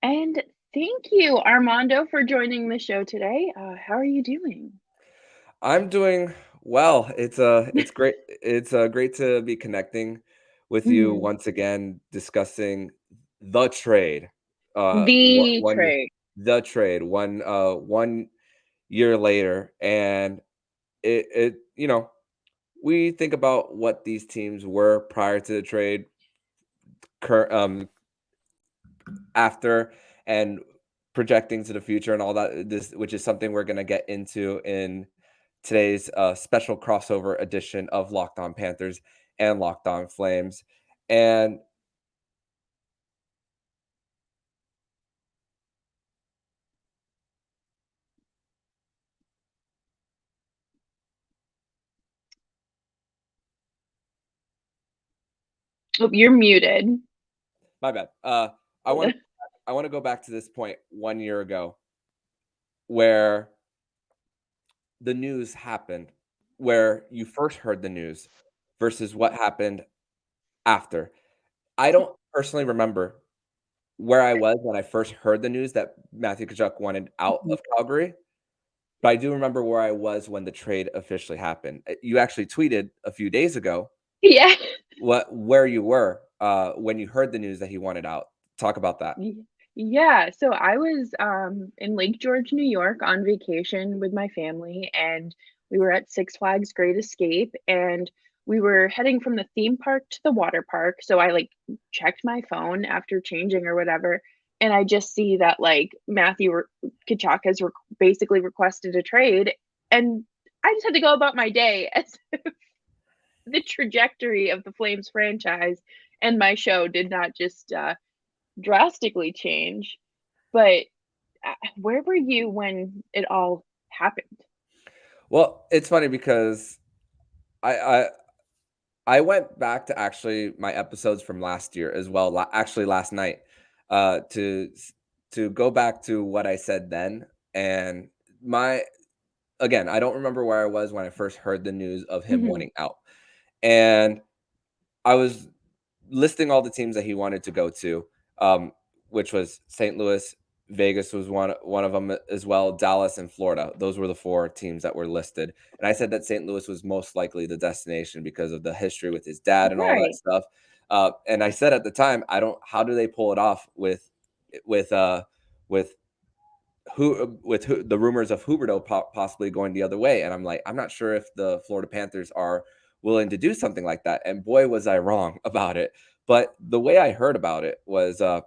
And thank you, Armando, for joining the show today. How are you doing? I'm doing well. It's great. It's great to be connecting with you Mhm. once again, discussing the trade. The One year, trade. the trade. 1 year later, and it we think about what these teams were prior to the trade, cur- um, after, and projecting to the future and all that. This, which is something we're gonna get into in today's special crossover edition of Locked On Panthers and Locked On Flames. And Oh, you're muted. my bad. I want to go back to this point 1 year ago where the news happened, where you first heard the news versus what happened after. I don't personally remember where I was when I first heard the news that Matthew Tkachuk wanted out Mhm. of Calgary. But I do remember where I was when the trade officially happened. You actually tweeted a few days ago Yeah. where you were when you heard the news that he wanted out. Talk about that. Y- Yeah, so I was in Lake George, New York on vacation with my family, and we were at Six Flags Great Escape, and we were heading from the theme park to the water park. So I like checked my phone after changing or whatever, and I just see that like Tkachuk has basically requested a trade, and I just had to go about my day as the trajectory of the Flames franchise and my show did not just drastically change. But where were you when it all happened? Well, it's funny because I I I went back to actually my episodes from last year as well. Actually, last night, uh, to to go back to what I said then, and my again, I don't remember where I was when I first heard the news of him Mhm. wanting out, and I was listing all the teams that he wanted to go to, um, which was St. Louis, Vegas was one of them as well, Dallas and Florida. Those were the four teams that were listed, and I said that St. Louis was most likely the destination because of the history with his dad and all that Right. stuff. And I said at the time, I don't. How do they pull it off with with who the rumors of Huberdeau possibly going the other way? And I'm like, I'm not sure if the Florida Panthers are willing to do something like that. And boy, was I wrong about it. But the way I heard about it was I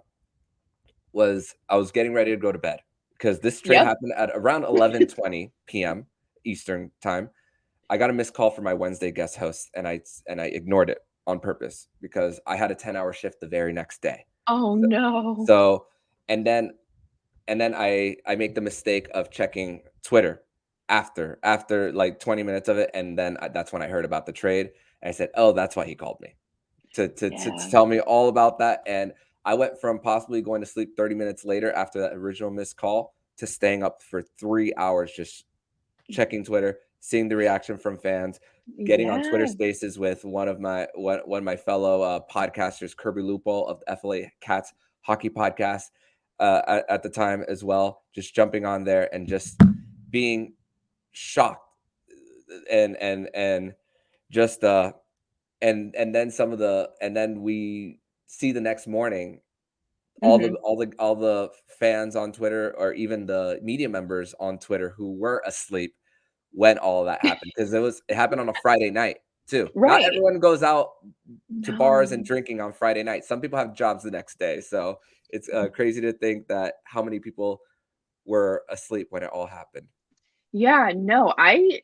was getting ready to go to bed because this trade Yep. happened at around 11:20 p.m. Eastern time. I got a missed call from my Wednesday guest host, and I ignored it on purpose because I had a 10-hour shift the very next day. Oh So, no. so and then I make the mistake of checking Twitter after like 20 minutes of it, and then that's when I heard about the trade, and I said, "Oh, that's why he called me to Yeah. tell me all about that." And I went from possibly going to sleep 30 minutes later after that original missed call to staying up for 3 hours just checking Twitter, seeing the reaction from fans, getting on Twitter Yeah. Spaces with one of my fellow podcasters, Kirby Loophole of the FLA Cats hockey podcast at the time as well. Just jumping on there and just being shocked and just and then some of the and then we see the next morning Mhm. all the fans on Twitter or even the media members on Twitter who were asleep when all of that happened because it happened on a Friday night too. Not Right. everyone goes out to bars and No. drinking on Friday night. Some people have jobs the next day, so it's crazy to think that how many people were asleep when it all happened. Yeah, no. I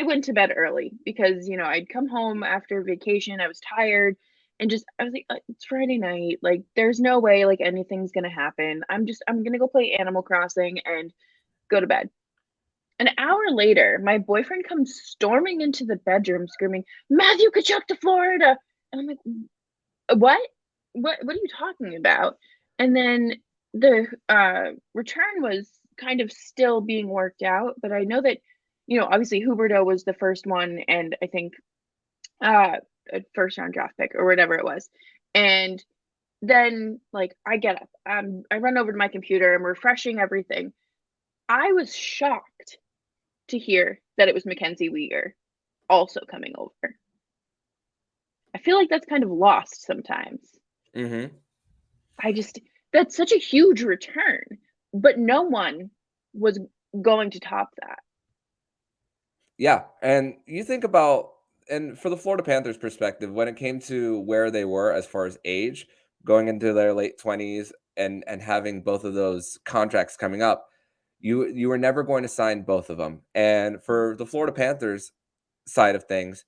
went to bed early because, I'd come home after vacation, I was tired, and just I was like, It's Friday night, like, there's no way, like, anything's gonna happen. I'm gonna go play Animal Crossing and go to bed." An hour later, my boyfriend comes storming into the bedroom screaming, "Matthew Tkachuk to Florida!" And I'm like, "What? What are you talking about?" And then the, return was kind of still being worked out, but I know that, obviously Huberdeau was the first one, and I think, uh, a first round draft pick or whatever it was. And then, like, I get up, I run over to my computer, I'm refreshing everything. I was shocked to hear that it was McKenzie Weegar also coming over. I feel like that's kind of lost sometimes. Mhm. I just That's such a huge return, but no one was going to top that. Yeah, and you think about and for the Florida Panthers perspective, when it came to where they were as far as age, going into their late 20s and having both of those contracts coming up, you were never going to sign both of them. And for the Florida Panthers side of things,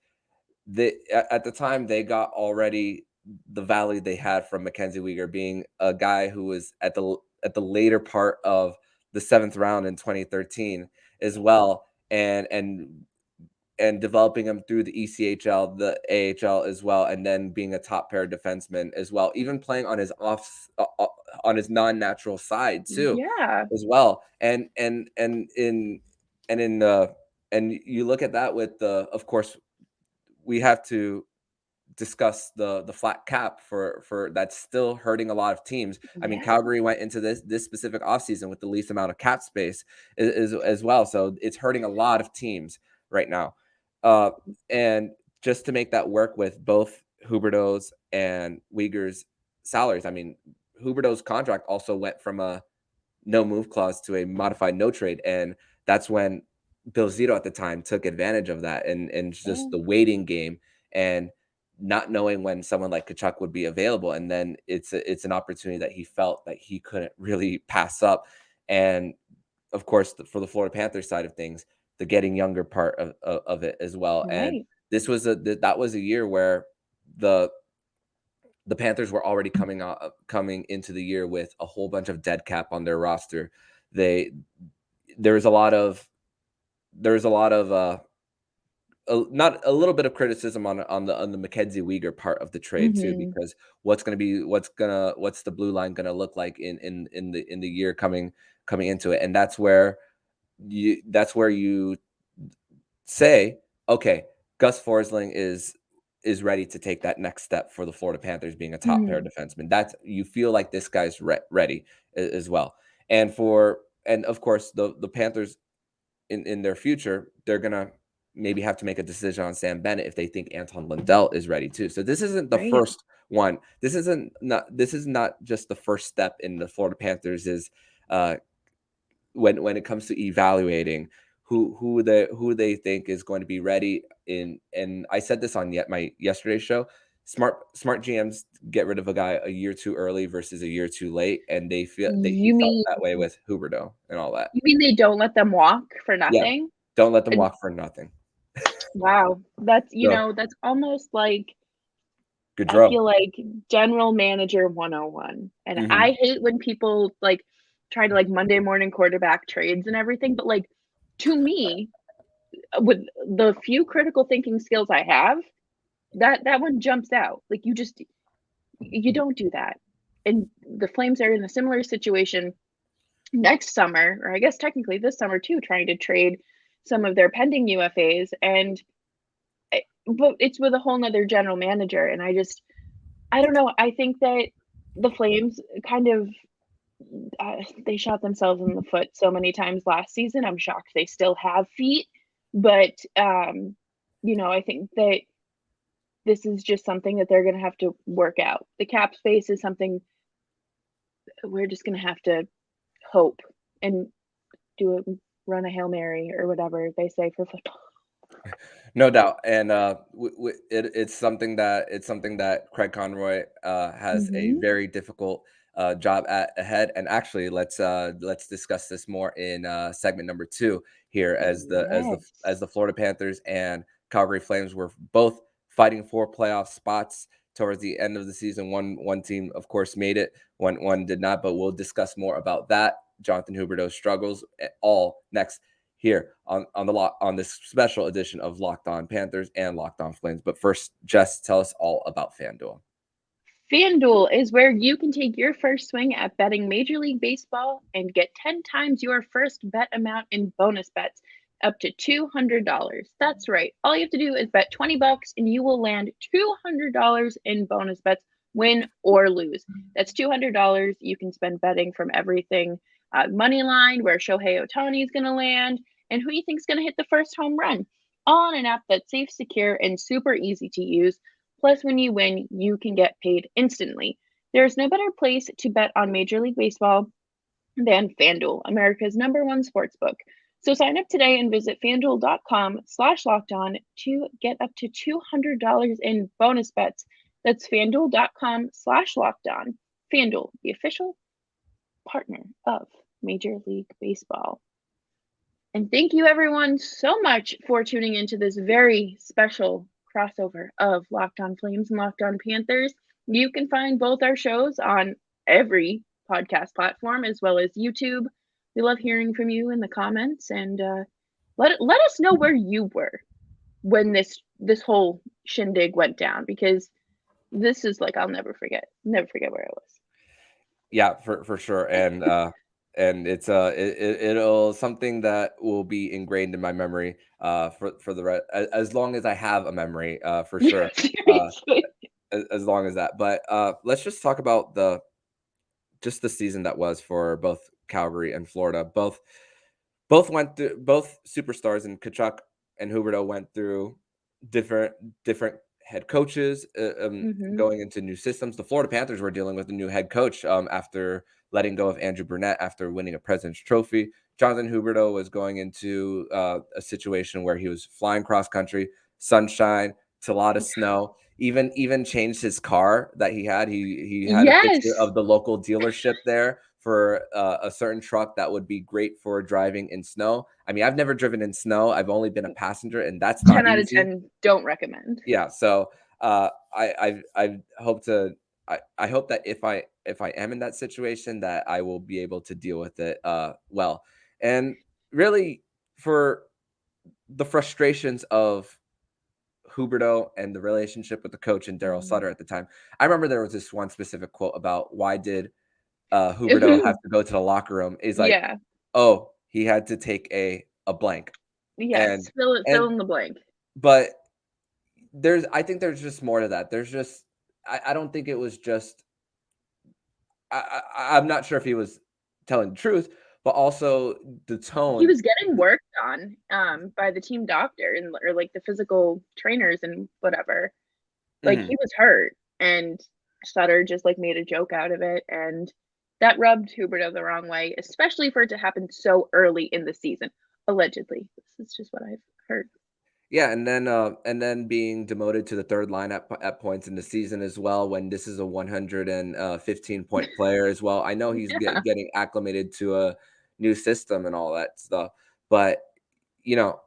at the time they got already the value they had from Mackenzie Weegar being a guy who was at the later part of the 7th round in 2013 as well, and developing him through the ECHL, the AHL as well, and then being a top pair defenseman as well, even playing on his on his non-natural side too, Yeah, as well. In the and you look at that with the, of course, we have to discuss the flat cap for that's still hurting a lot of teams. I mean, yeah, Calgary went into this specific offseason with the least amount of cap space as well, so it's hurting a lot of teams right now. Uh, and just to make that work with both Huberdeau's and Uyghur's salaries, I mean, Huberdeau's contract also went from a no move clause to a modified no trade. And that's when Bill Zito at the time took advantage of that and just yeah, the waiting game and not knowing when someone like Kachuk would be available. And then it's an opportunity that he felt that he couldn't really pass up. And of course, for the Florida Panthers side of things, the getting younger part of it as well. And right. that was a year where the the Panthers were already coming into the year with a whole bunch of dead cap on their roster. They there's a lot of there's a lot of not a little bit of criticism on the Mackenzie Weegar part of the trade too, Mhm. because what's the blue line gonna look like in the year coming into it, and that's where you say, okay, Gus Forsling is ready to take that next step for the Florida Panthers, being a top pair Mhm. defenseman. That's you feel like this guy's ready as well. And of course the Panthers in their future, they're gonna maybe have to make a decision on Sam Bennett if they think Anton Lundell is ready too. So this isn't the Right. first one. This is not just the first step in the Florida Panthers is uh when it comes to evaluating who they think is going to be ready in. And I said this on yet my yesterday's show. Smart GMs get rid of a guy a year too early versus a year too late, and they feel that he You felt mean that way with Huberdeau and all that. you mean they don't let them walk for Yeah, nothing? don't let them And walk for nothing. wow, So that's almost like I Gaudreau. feel like general manager 101. And I Mhm. hate when people like try to like Monday morning quarterback trades and everything, but like to me, with the few critical thinking skills I have, that one jumps out. Like you don't do that. And the Flames are in a similar situation next summer, or I guess technically this summer too, trying to trade some of their pending UFAs. But it's with a whole nother general manager. And I don't know. I think that the Flames kind of they shot themselves in the foot so many times last season. I'm shocked they still have feet, but I think that this is just something that they're going to have to work out. The cap space is something we're just going to have to hope and do a run a hail mary or whatever they say for football. No doubt, and it's something that Craig Conroy has a Hmm. very difficult job at ahead. And actually, let's discuss this more in segment number two here, Yes. as the Florida Panthers and Calgary Flames were both fighting for playoff spots towards the end of the season. One team, of course, made it. One did not. But we'll discuss more about that. Jonathan Huberdeau's struggles, all next here on this special edition of Locked On Panthers and Locked On Flames. But first, Jess, tell us all about FanDuel. FanDuel is where you can take your first swing at betting Major League Baseball and get 10 times your first bet amount in bonus bets up to $200. That's right. All you have to do is bet 20 bucks and you will land $200 in bonus bets win or lose. That's $200 you can spend betting from everything money line, where Shohei Ohtani is going to land, and who you think is going to hit the first home run. All on an app that's safe, secure, and super easy to use. Plus, when you win, you can get paid instantly. There's no better place to bet on Major League Baseball than FanDuel, America's #1 sportsbook. So sign up today and visit fanduel.com/lockedon to get up to $200 in bonus bets. That's fanduel.com/lockedon. FanDuel, the official partner of Major League Baseball. And thank you everyone so much for tuning into this very special crossover of Locked On Flames and Locked On Panthers. You can find both our shows on every podcast platform as well as YouTube. We love hearing from you in the comments, and let us know where you were when this whole shindig went down, because this is like, I'll never forget where I was. Yeah, for sure. And it's it'll something that will be ingrained in my memory for the as long as I have a memory, for sure. Seriously. As long as that. But let's just talk about the season that was for both Calgary and Florida. Both went through, both superstars, and Tkachuk and Huberdeau went through different head coaches, going into new systems. The Florida Panthers were dealing with a new head coach after letting go of Andrew Burnett after winning a President's Trophy. Jonathan Huberdeau was going into a situation where he was flying cross country, sunshine to a lot of snow. Even changed his car that he had. He had a Yes. picture of the local dealership there for a certain truck that would be great for driving in snow. I mean, I've never driven in snow. I've only been a passenger, and that's not 10 out of easy. 10 don't recommend. Yeah. So I hope to I hope that if I am in that situation, that I will be able to deal with it well. And really, for the frustrations of Huberdeau and the relationship with the coach and Daryl Sutter at the time, I remember there was this one specific quote about why did Huberdeau have to go to the locker room. Is like, Yeah. oh, he had to take a blank. Yes. Fill in the blank. But I think there's just more to that. There's just, I don't think it was just, I'm not sure if he was telling the truth, but also the tone. He was getting worked on by the team doctor or like the physical trainers and whatever. Like, he was hurt, and Sutter just like made a joke out of it, and that rubbed Huberdeau the wrong way, especially for it to happen so early in the season. Allegedly. This is just what I've heard. Yeah, and then being demoted to the third line at points in the season as well, when this is a 115-point player as well. I know he's Yeah. getting acclimated to a new system and all that stuff, but you know,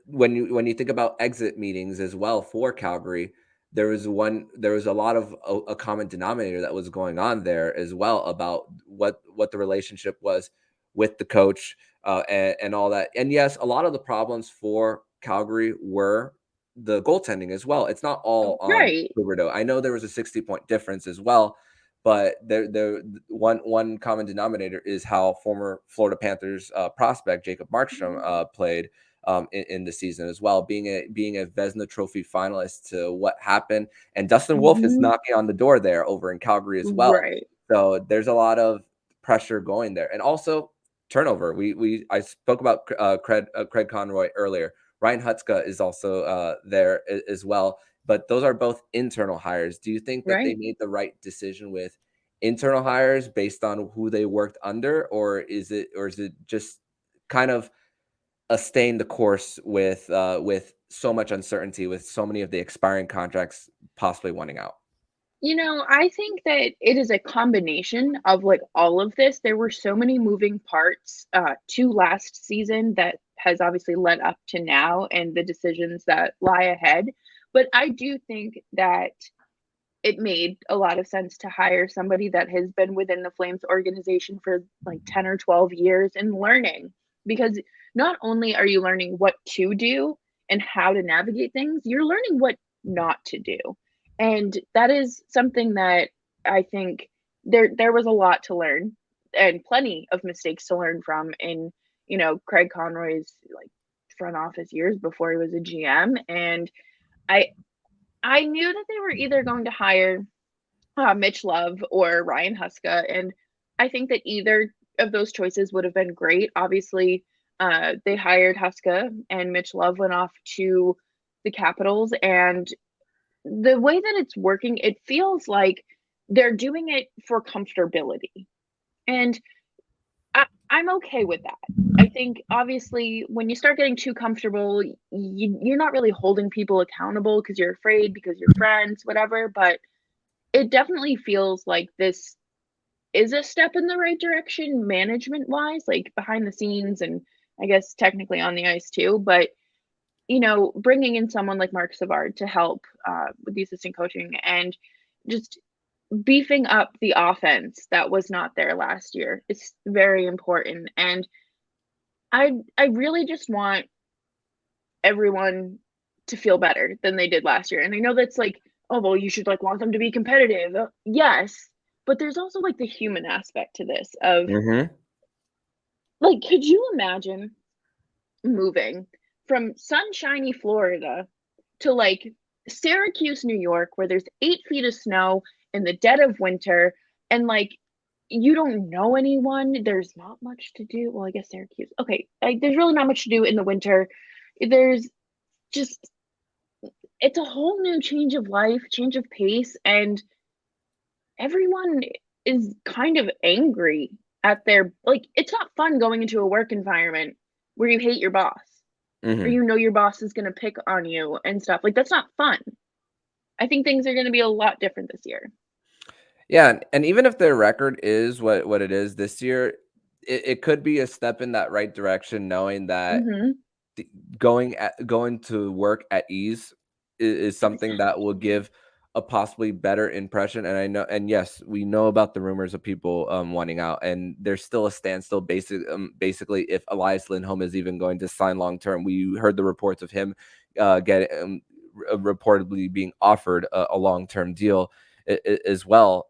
when you think about exit meetings as well for Calgary, there was a lot of a common denominator that was going on there as well about what the relationship was with the coach, and all that. And yes, a lot of the problems for Calgary were the goaltending as well. It's not all on Right. Huberdeau. I know there was a 60-point difference as well, but there one common denominator is how former Florida Panthers prospect Jacob Markstrom played in the season as well, being a Vezina Trophy finalist to what happened. And Dustin Wolf is knocking on the door there over in Calgary as well. Right. So there's a lot of pressure going there, and also turnover. I spoke about Craig Conroy earlier. Ryan Hutska is also there as well. But those are both internal hires. Do you think that they made the right decision with internal hires based on who they worked under, or is it just kind of a staying the course with so much uncertainty, with so many of the expiring contracts possibly wanting out? I think that it is a combination of like all of this. There were so many moving parts to last season that has obviously led up to now and the decisions that lie ahead. But I do think that it made a lot of sense to hire somebody that has been within the Flames organization for like 10 or 12 years and learning, because not only are you learning what to do and how to navigate things, you're learning what not to do. And that is something that I think there was a lot to learn and plenty of mistakes to learn from in, Craig Conroy's like front office years before he was a GM. And I I knew that they were either going to hire Mitch Love or Ryan Huska, and I think that either of those choices would have been great. Obviously, they hired Huska, and Mitch Love went off to the Capitals, and the way that it's working, it feels like they're doing it for comfortability, and I'm okay with that. I think obviously when you start getting too comfortable, you're not really holding people accountable because you're afraid, because you're friends, whatever. But it definitely feels like this is a step in the right direction management wise, like behind the scenes and I guess technically on the ice too. But bringing in someone like Mark Savard to help with the assistant coaching and just beefing up the offense that was not there last year is very important. And I really just want everyone to feel better than they did last year. And I know that's like, oh well, you should like want them to be competitive. Yes, but there's also like the human aspect to this of Mm-hmm. like, could you imagine moving from sunshiny Florida to like Syracuse, New York, where there's 8 feet of snow in the dead of winter, and like you don't know anyone. There's not much to do. Well, I guess Syracuse. Okay, like there's really not much to do in the winter. There's just it's a whole new change of life, change of pace, and everyone is kind of angry at their like it's not fun going into a work environment where you hate your boss or Mm-hmm. your boss is going to pick on you and stuff. Like that's not fun. I think things are going to be a lot different this year. Yeah, and even if their record is what it is this year, it could be a step in that right direction, knowing that Mhm. the going to work at ease is something that will give a possibly better impression. And I know, and yes, we know about the rumors of people wanting out, and there's still a standstill. Basically, if Elias Lindholm is even going to sign long term, we heard the reports of him getting reportedly being offered a long term deal as well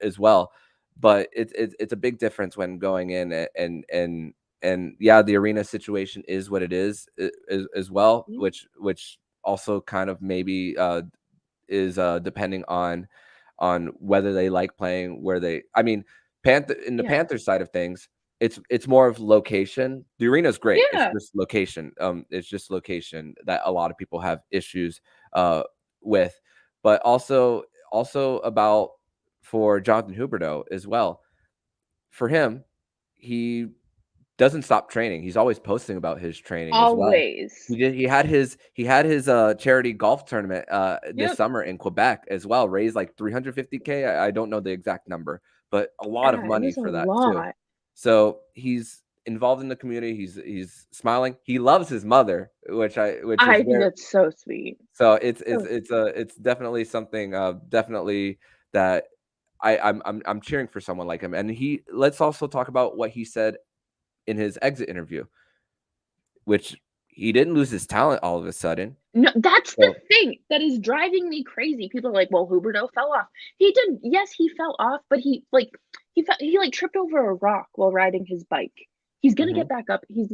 as well. But it's a big difference when going in and yeah, the arena situation is what it is as well, Yeah. which also kind of maybe is depending on whether they like playing where they. I mean, Panther in the Yeah. Panthers side of things, it's more of location. The arena's great. It's Yeah. just location. It's just location that a lot of people have issues uh with, but also about for Jonathan Huberdeau as well. For him, he doesn't stop training. He's always posting about his training as well. Always. He had his charity golf tournament this Yep. summer in Quebec as well, raised like 350K. I don't know the exact number, but a lot of Yeah, it money was a for that too. lot. So he's involved in the community. He's smiling. He loves his mother, which is I think very. that's so sweet. So it's So it's it's definitely something definitely that I'm cheering for someone like him. And let's also talk about what he said in his exit interview, which he didn't lose his talent all of a sudden. no, that's the So thing that is driving me crazy. People are like, "Well, Huberdeau fell off." He did. Yes, he fell off, but he like tripped over a rock while riding his bike. He's gonna mhm, get back up. He's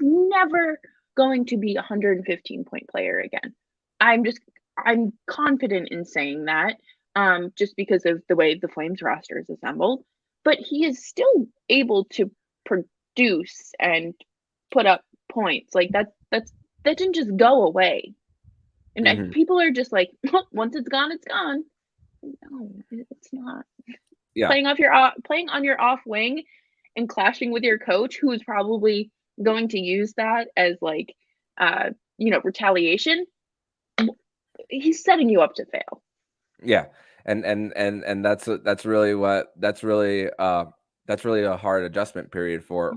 never going to be a 115-point player again. I'm confident in saying that, just because of the way the Flames roster is assembled. But he is still able to produce and put up points. Like that didn't just go away. And mhm. people are just like, well, once it's gone, it's gone. No, it's not. Yeah, Playing on your off wing and clashing with your coach, who is probably going to use that as like, uh, retaliation. He's setting you up to fail. yeah, and that's really a hard adjustment period Yeah,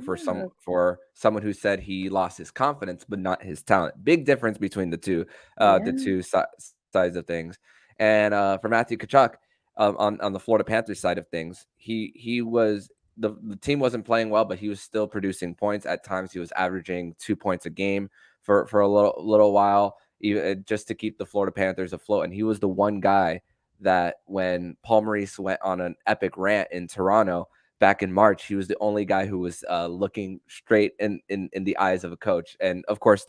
for someone who said he lost his confidence but not his talent. Big difference between the yeah, two sides of things. And for Matthew Tkachuk, on the Florida Panthers side of things, he was the team wasn't playing well, but he was still producing points. At times, he was averaging 2 points a game for a little while, even just to keep the Florida Panthers afloat. And he was the one guy that when Paul Maurice went on an epic rant in Toronto back in March, he was the only guy who was looking straight in the eyes of a coach. And of course,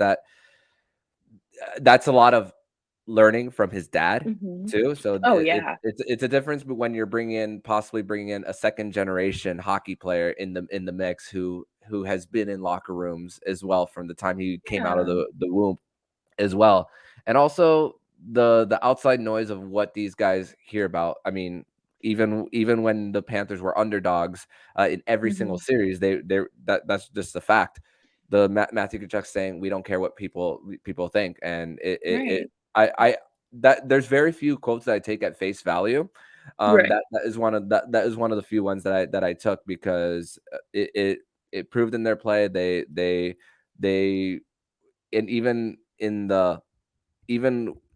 that's a lot of learning from his dad Mhm. too. So Oh, yeah. it's a difference, but when you're possibly bringing in a second generation hockey player in the mix who has been in locker rooms as well from the time he came out of Yeah. the womb as well. And also the outside noise of what these guys hear about. I mean, even when the Panthers were underdogs in every single Mhm. series, that's just a fact. Matthew Tkachuk saying we don't care what people think, and Right. I that there's very few quotes that I take at face value. Right. That is one of the few ones that I took because it proved in their play. They and even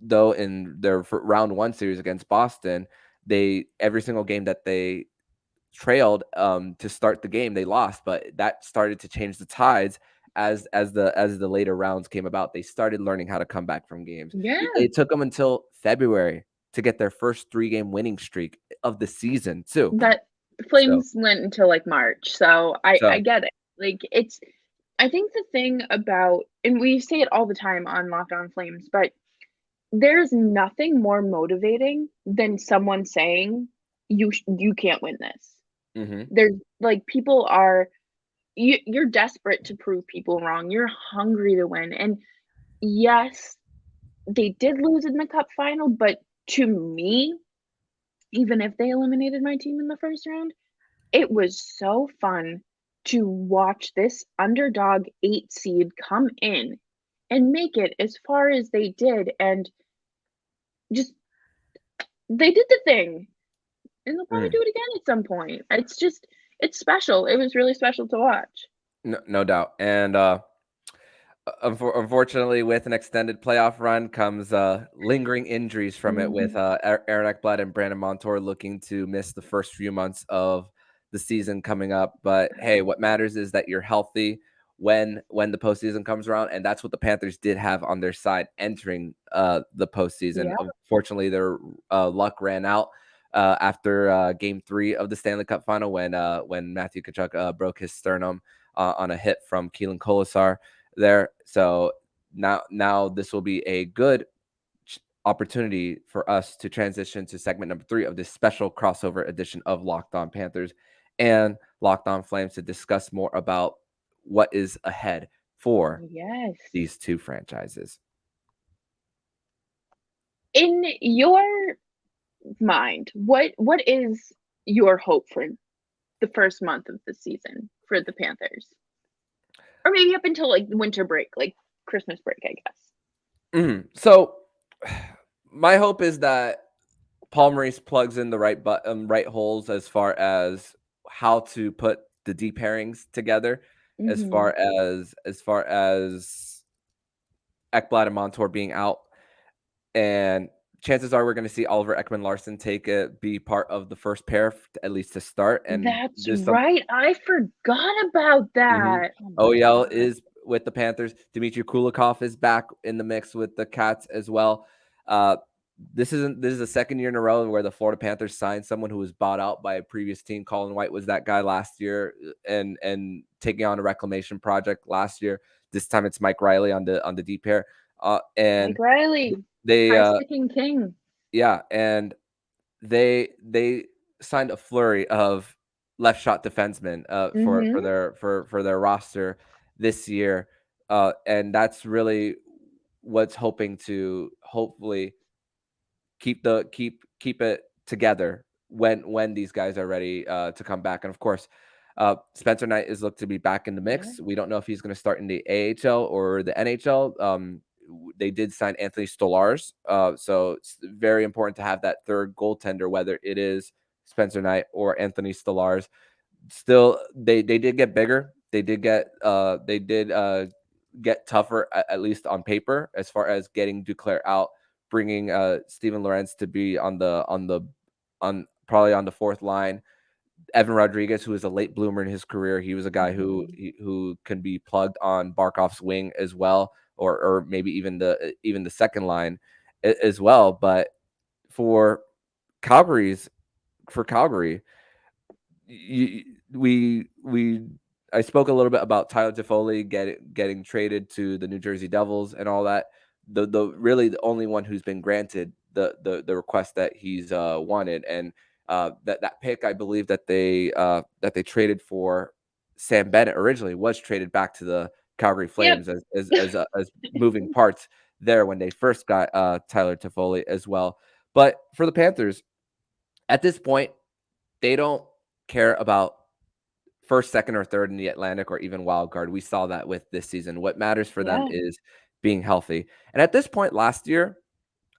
though in their round one series against Boston, they every single game that they trailed to start the game, they lost, but that started to change the tides as the later rounds came about. They started learning how to come back from games. Yeah. It took them until February to get their first 3-game winning streak of the season too. That So Flames went until, like, March, so I so get it. Like, it's I think the thing about and we say it all the time on Locked On Flames, but there's nothing more motivating than someone saying, You can't win this." mhm. There's like, people are you're desperate to prove people wrong, you're hungry to win, and yes, they did lose in the cup final, but to me, even if they eliminated my team in the first round, it was so fun to watch this underdog 8 seed come in and make it as far as they did, and just they did the thing, and they'll probably Mm. do it again at some point. It's special. It was really special to watch. No doubt. And unfortunately, with an extended playoff run comes lingering injuries from it, with Mhm. Aaron Ekblad and Brandon Montour looking to miss the first few months of the season coming up. But hey, what matters is that you're healthy when the postseason comes around, and that's what the Panthers did have on their side entering the postseason. Yeah. Unfortunately, their luck ran out after Game 3 of the Stanley Cup Final when Matthew Tkachuk broke his sternum on a hit from Keelan Kolesar there. So now this will be a good opportunity for us to transition to segment number 3 of this special crossover edition of Locked On Panthers and Locked On Flames to discuss more about what is ahead for Yes. these two franchises. In your mind, what is your hope for the first month of the season for the Panthers? Or maybe up until, like, winter break, like, Christmas break, I guess. So my hope is that Paul Maurice plugs in the right holes as far as how to put the deep pairings together, Mhm. as far as Ekblad and Montour being out, and chances are we're going to see Oliver Ekman-Larsson be part of the first pair at least to start, and That's there's some. right, I forgot about Mhm. that. Oh my OEL god. is with the Panthers. Dmitry Kulikov is back in the mix with the Cats as well. Uh, this is the second year in a row where the Florida Panthers signed someone who was bought out by a previous team. Colin White was that guy last year, and taking on a reclamation project last year. This time it's Mike Riley on the deep pair, Mike and Riley, they high sticking king. yeah, and they signed a flurry of left shot defensemen Mhm. for their roster this year, and that's really what's hoping to hopefully keep it together when these guys are ready to come back. And of course, Spencer Knight is looked to be back in the Yeah. mix. We don't know if he's going to start in the AHL or the NHL. They did sign Anthony Stolarz, so it's very important to have that third goaltender, whether it is Spencer Knight or Anthony Stolarz. Still, they did get bigger. They did get tougher, at least on paper, as far as getting Duclair out, bringing Steven Lorentz to be on probably on the fourth line. Evan Rodriguez, who is a late bloomer in his career, he was a guy Mhm. who can be plugged on Barkov's wing as well, or maybe even the second line as well. But for Calgary's for Calgary, you, we I spoke a little bit about Tyler Toffoli getting traded to the New Jersey Devils and all that. really the only one who's been granted the request that he's wanted. And that pick, I believe that they traded for Sam Bennett originally, was traded back to the Calgary Yep. Flames as moving parts there when they first got Tyler Toffoli as well. But for the Panthers, at this point, they don't care about first, second, or third in the Atlantic or even wild card. We saw that with this season. What matters for them Yeah. is being healthy. And at this point last year,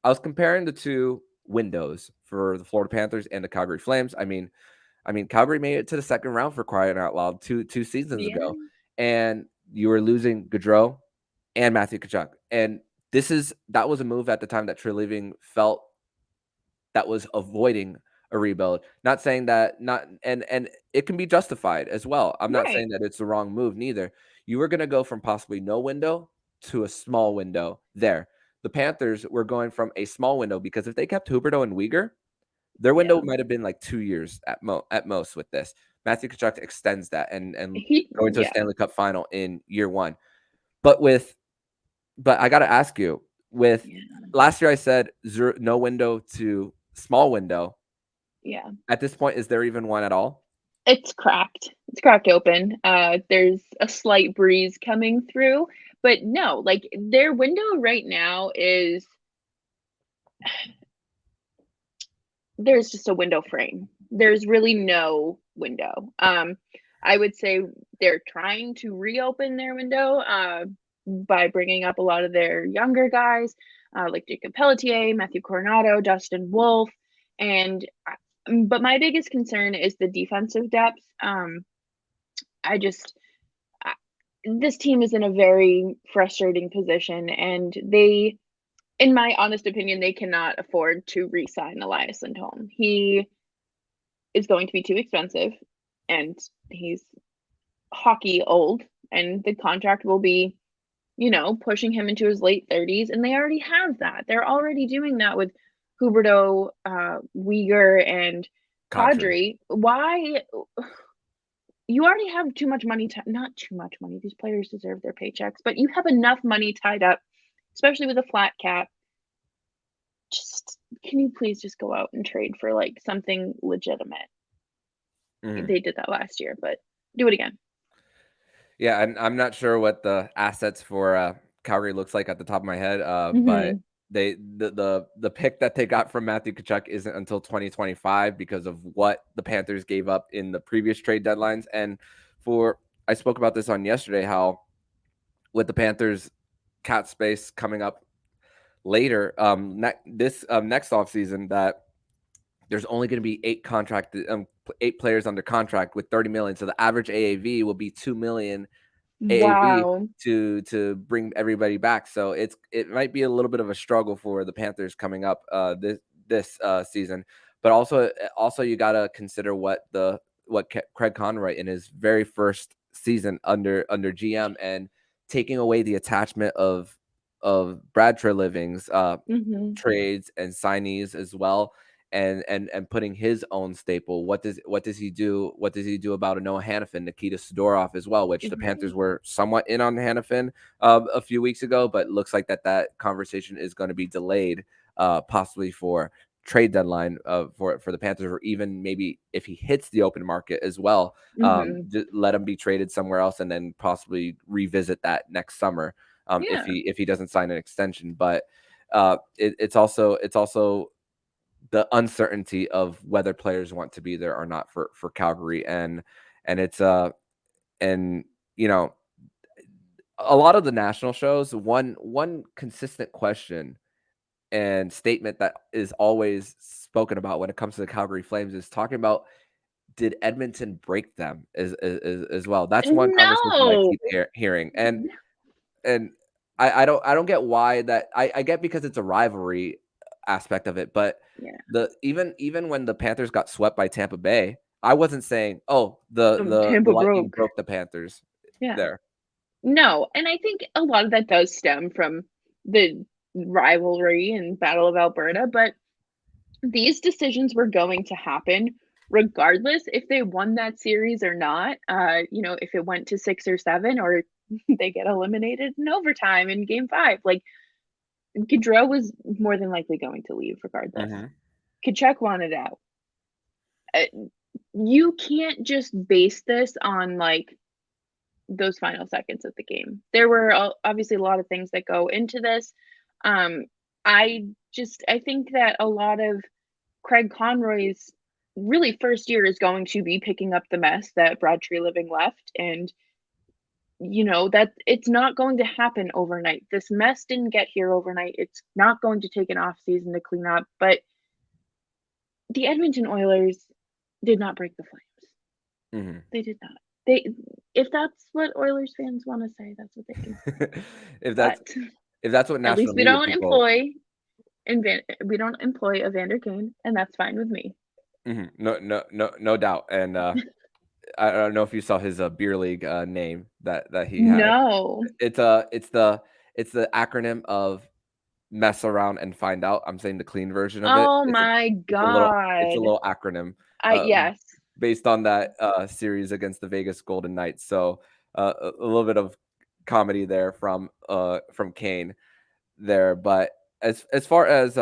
I was comparing the two windows for the Florida Panthers and the Calgary Flames. I mean, Calgary made it to the second round for crying out loud two seasons Yeah. ago, and you were losing Gaudreau and Matthew Tkachuk. And that was a move at the time that Treliving felt that was avoiding a rebuild. Not saying that not and it can be justified as well. I'm not Right. saying that it's the wrong move neither. You were going to go from possibly no window to a small window there. The Panthers were going from a small window because if they kept Huberdeau and Weegar, their window Yeah. might have been like 2 years at most with this. Matthew Tkachuk extends that and going to a Yeah. Stanley Cup final in year one. But I got to ask you, with Yeah. last year I said no window to small window. Yeah. At this point, is there even one at all? It's cracked. It's cracked open. There's a slight breeze coming through, but no, like their window right now is there's just a window frame. There's really no window. I would say they're trying to reopen their window by bringing up a lot of their younger guys, like Jacob Pelletier, Matthew Coronado, Dustin Wolf, and but my biggest concern is the defensive depth. I just I, this team is in a very frustrating position, and they, in my honest opinion, they cannot afford to re-sign Elias Lindholm. He is going to be too expensive, and he's hockey old, and the contract will be, pushing him into his late 30s, and they already have that. They're already doing that with Huberdeau, Weegar, and Kadri. Kadri. Why? You already have too much money, not too much money. These players deserve their paychecks, but you have enough money tied up, especially with a flat cap. Just can you please just go out and trade for like something legitimate? Mhm. They did that last year, but do it again. Yeah, and I'm not sure what the assets for Calgary looks like at the top of my head, but Hmm. the pick that they got from Matthew Tkachuk isn't until 2025 because of what the Panthers gave up in the previous trade deadlines. And I spoke about this on yesterday, how with the Panthers cap space coming up later, this next offseason, that there's only going to be eight players under contract with 30 million. So the average AAV will be 2 million AAV Wow. to bring everybody back. So it might be a little bit of a struggle for the Panthers coming up this season. But also you got to consider what Craig Conroy in his very first season under GM, and taking away the attachment of Brad Treliving's Hmm. trades and signees as well, and putting his own staple. What does he do? What does he do about a Noah Hannafin, Nikita Sidorov as well, which the Panthers Right. were somewhat in on Hannafin a few weeks ago, but looks like that conversation is going to be delayed, possibly for trade deadline for the Panthers, or even maybe if he hits the open market as well, Hmm. let him be traded somewhere else and then possibly revisit that next summer, if Yeah. he doesn't sign an extension. But it's also the uncertainty of whether players want to be there or not for Calgary, and it's and you know a lot of the national shows, one consistent question and statement that is always spoken about when it comes to the Calgary Flames is talking about, did Edmonton break them as well. That's one conversation I No. keep hearing, and I don't get why that. I get because it's a rivalry aspect of it, but Yeah. even when the Panthers got swept by Tampa Bay, I wasn't saying, oh, the Tampa Lightning broke. broke the Panthers Yeah. there. No, and I think a lot of that does stem from the rivalry and Battle of Alberta, but these decisions were going to happen regardless if they won that series or not. If it went to 6 or 7, or they get eliminated in overtime in game 5. Like Gaudreau was more than likely going to leave regardless. Mhm. Tkachuk wanted out. Uh, you can't just base this on like those final seconds of the game. There were obviously a lot of things that go into this. Um, I think that a lot of Craig Conroy's really first year is going to be picking up the mess that Brad Treliving left, and that it's not going to happen overnight. This mess didn't get here overnight. It's not going to take an off season to clean up, but the Edmonton Oilers did not break the Flames. Mhm. They did not. They If that's what Oilers fans want to say, that's what they can say. If that's But if that's what at national least media people. we don't employ Evander Kane, and that's fine with me. Mhm. No doubt, and, I don't know if you saw his, beer league, name that he had. No. It's the acronym of mess around and find out. I'm saying the clean version of it. Oh It's a my it's a little it's a god. little acronym, I uh, Yes. based on that, series against the Vegas Golden Knights. So, a little bit of comedy there from Kane there. But as far as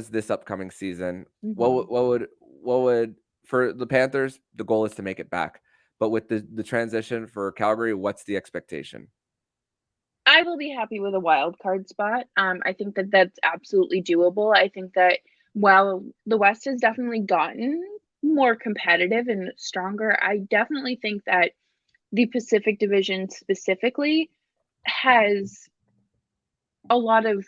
this upcoming season, what would Mhm. what would what would for the Panthers, the goal is to make it back. But with the transition for Calgary, what's the expectation? I will be happy with a wild card spot. I think that that's absolutely doable. I think that while the West has definitely gotten more competitive and stronger, I definitely think that the Pacific Division specifically has a lot of,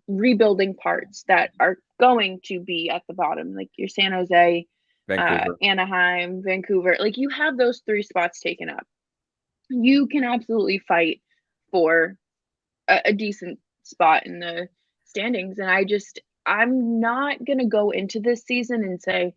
rebuilding parts that are going to be at the bottom, like your San Jose, Vancouver. Anaheim, Vancouver. Like you have those three spots taken up. You can absolutely fight for a decent spot in the standings. And I'm not going to go into this season and say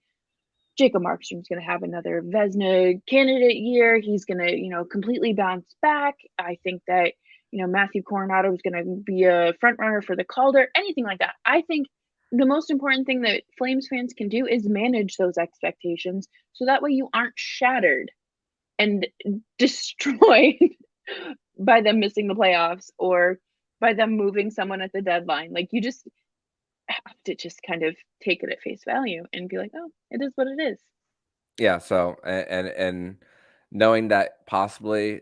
Jacob Markstrom's going to have another Vesna candidate year. He's going to, completely bounce back. I think that, Matthew Coronado is going to be a front runner for the Calder, anything like that. I think the most important thing that Flames fans can do is manage those expectations so that way you aren't shattered and destroyed by them missing the playoffs or by them moving someone at the deadline. Like you just have to just kind of take it at face value and be like, oh, it is what it is. Yeah, so and knowing that possibly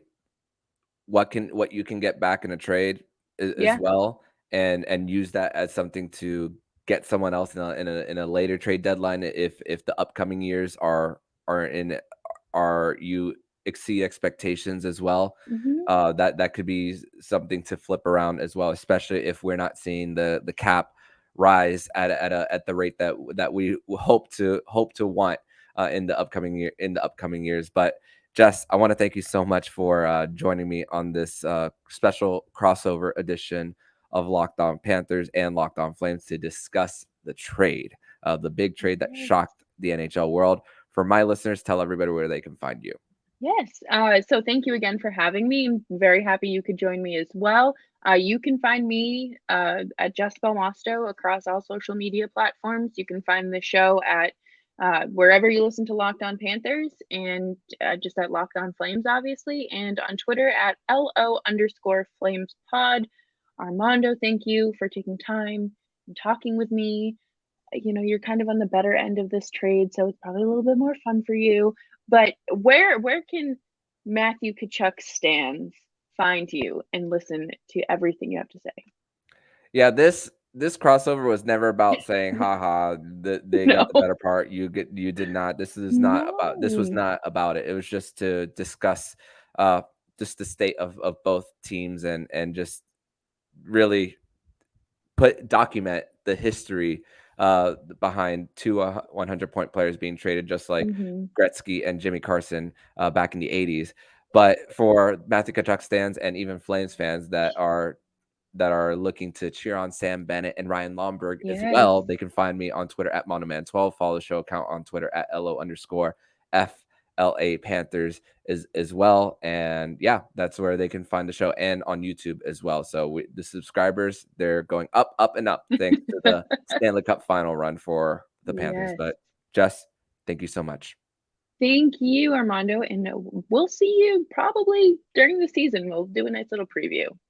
what you can get back in a trade as Yeah. well, and use that as something to get someone else in a later trade deadline if the upcoming years are in are you exceed expectations as well. Hmm. That could be something to flip around as well, especially if we're not seeing the cap rise at the rate that we hope to want in the upcoming years. But Jess, I want to thank you so much for joining me on this special crossover edition of Locked On Panthers and Locked On Flames to discuss the trade, the big trade that Yes. shocked the NHL world. For my listeners, tell everybody where they can find you. Yes. So thank you again for having me. I'm very happy you could join me as well. You can find me at Jess Belmosto across all social media platforms. You can find the show at wherever you listen to Locked On Panthers and just at Locked On Flames, obviously, and on Twitter at LO_Flames pod. Armando, thank you for taking time and talking with me. You're kind of on the better end of this trade, so it's probably a little bit more fun for you. But where can Matthew Tkachuk stands find you and listen to everything you have to say? Yeah, this crossover was never about saying, "Ha they got the No. better part. You did not." This was No. not about it. It was just to discuss just the state of both teams and just really document the history behind two 100-point players being traded, just like Mhm. Gretzky and Jimmy Carson back in the 80s. But for Matthew Tkachuk stands and even Flames fans that are looking to cheer on Sam Bennett and Ryan Lomberg as Yes. well, they can find me on Twitter at Monoman12. Follow the show account on Twitter at LO_FLA Panthers as well. And yeah, that's where they can find the show and on YouTube as well. So the subscribers, they're going up, up, and up thanks to the Stanley Cup final run for the Panthers. Yes. But Jess, thank you so much. Thank you, Armando, and we'll see you probably during the season. We'll do a nice little preview.